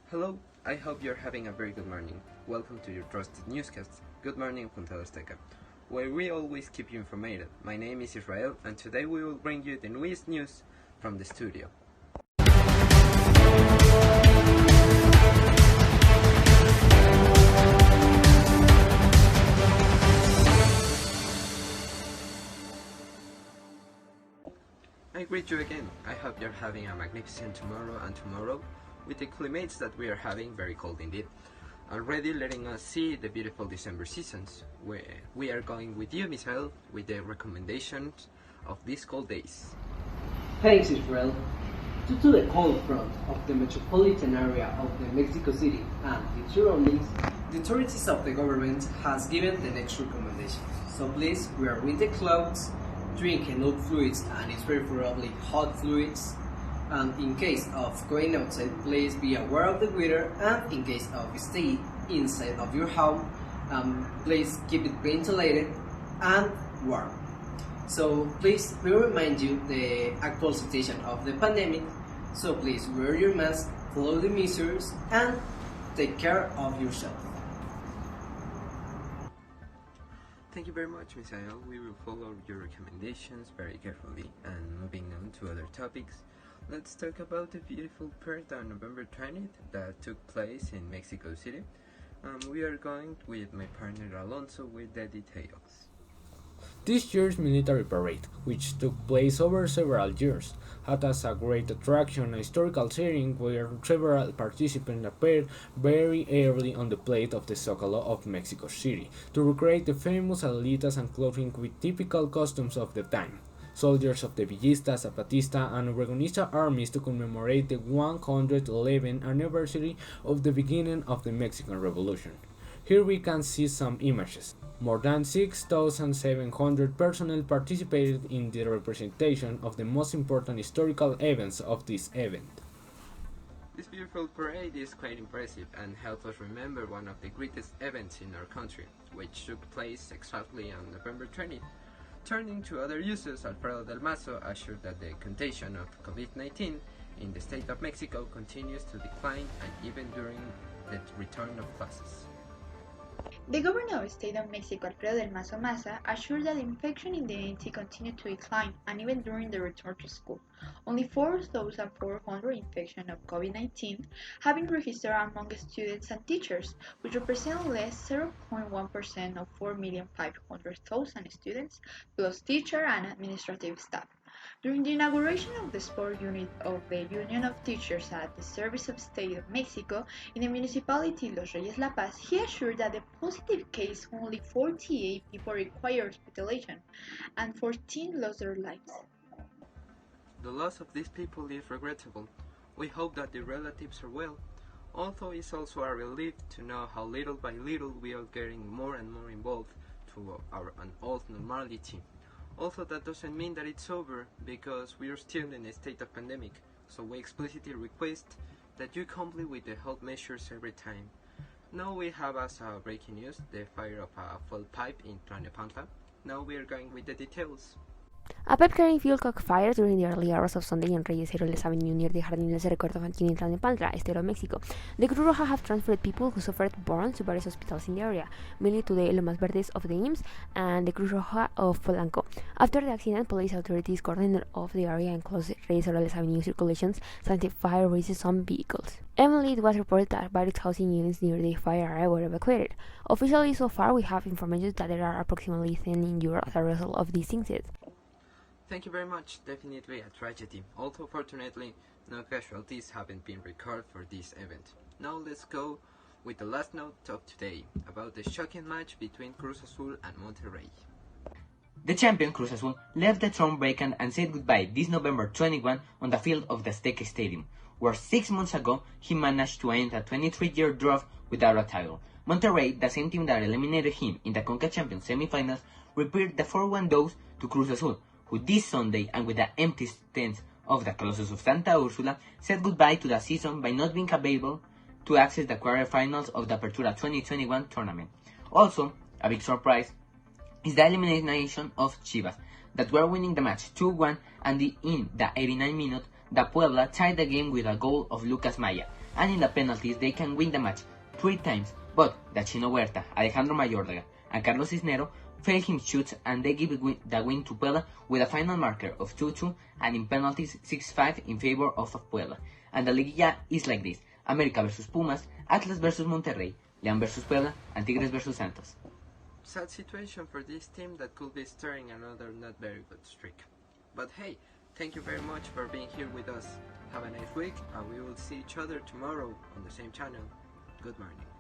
Hello, I hope you're having a very good morning. Welcome to your trusted newscast, Good Morning Punta Azteca, where we always keep you informed. My name is Israel, and today we will bring you the newest news from the studio. I greet you again. I hope you're having a magnificent tomorrow with the climates that we are having, very cold indeed, already letting us see the beautiful December seasons, where we are going with you, Misael, with the recommendations of these cold days. Thanks, Israel. Due to the cold front of the metropolitan area of the Mexico City and its surroundings, the authorities of the government has given the next recommendations. So please wear winter clothes, drink enough fluids, and it's preferably hot fluids. And in case of going outside, please be aware of the weather, and in case of stay inside of your home, please keep it ventilated and warm. So please, we remind you the actual situation of the pandemic, so please wear your mask, follow the measures, and take care of yourself. Thank you very much, Misael. We will follow your recommendations very carefully. And moving on to other topics, let's talk about the beautiful parade on November 20th that took place in Mexico City. We are going with my partner Alonso with the details. This year's military parade, which took place over several years, had as a great attraction a historical setting where several participants appeared very early on the plate of the Zócalo of Mexico City to recreate the famous Adelitas and clothing with typical costumes of the time. Soldiers of the Villista, Zapatista, and Obregonista armies to commemorate the 111th anniversary of the beginning of the Mexican Revolution. Here we can see some images. More than 6,700 personnel participated in the representation of the most important historical events of this event. This beautiful parade is quite impressive and helps us remember one of the greatest events in our country, which took place exactly on November 20th. Turning to other uses, Alfredo del Mazo assured that the contagion of COVID-19 in the state of Mexico continues to decline, and even during the return of classes. The governor of the state of Mexico, Alfredo del Mazo Maza, assured that infection in the entity continued to decline, and even during the return to school. Only 4,400 infections of COVID-19 have been registered among students and teachers, which represent less 0.1% of 4,500,000 students, plus teacher and administrative staff. During the inauguration of the sport unit of the Union of Teachers at the Service of State of Mexico in the municipality Los Reyes La Paz, he assured that the positive case only 48 people required hospitalization and 14 lost their lives. The loss of these people is regrettable. We hope that their relatives are well, although it's also a relief to know how little by little we are getting more and more involved to an old normality. Also, that doesn't mean that it's over, because we are still in a state of pandemic, so we explicitly request that you comply with the health measures every time. Now we have as a breaking news the fire of a fuel pipe in Tlalnepantla. Now we are going with the details. A pipe carrying fuel caught fire during the early hours of Sunday on Reyes Heroles Avenue near the Jardines de Recuerdo Infantil in Tlalnepantla, State of Mexico. The Cruz Roja have transferred people who suffered burns to various hospitals in the area, mainly to the Lomas Verdes of the IMSS and the Cruz Roja of Polanco. After the accident, police authorities cordoned off the area and closed Reyes Heroles Avenue circulations, since the fire raised some vehicles. Emily, it was reported that various housing units near the fire area were evacuated. Officially, so far, we have information that there are approximately 10 injured as a result of this incident. Thank you very much. Definitely a tragedy. Although fortunately, no casualties haven't been recorded for this event. Now let's go with the last note of today about the shocking match between Cruz Azul and Monterrey. The champion Cruz Azul left the throne vacant and said goodbye this November 21 on the field of the Azteca Stadium, where 6 months ago he managed to end a 23-year drought without a title. Monterrey, the same team that eliminated him in the Conca Champions semifinals, repaired the 4-1 dose to Cruz Azul, who this Sunday, and with the empty stands of the Colossus of Santa Ursula, said goodbye to the season by not being able to access the quarterfinals of the Apertura 2021 tournament. Also, a big surprise is the elimination of Chivas, that were winning the match 2-1, and in the 89th minute, the Puebla tied the game with a goal of Lucas Maya. and in the penalties they can win the match 3 times, but the Chino Huerta, Alejandro Mayorga, and Carlos Cisnero fail him shoots and they give the win to Puebla with a final marker of 2-2 and in penalties 6-5 in favor of Puebla. And the Liguilla is like this: América versus Pumas, Atlas versus Monterrey, León versus Puebla, and Tigres versus Santos. Sad situation for this team that could be starting another not very good streak. But hey, thank you very much for being here with us. Have a nice week, and we will see each other tomorrow on the same channel. Good morning.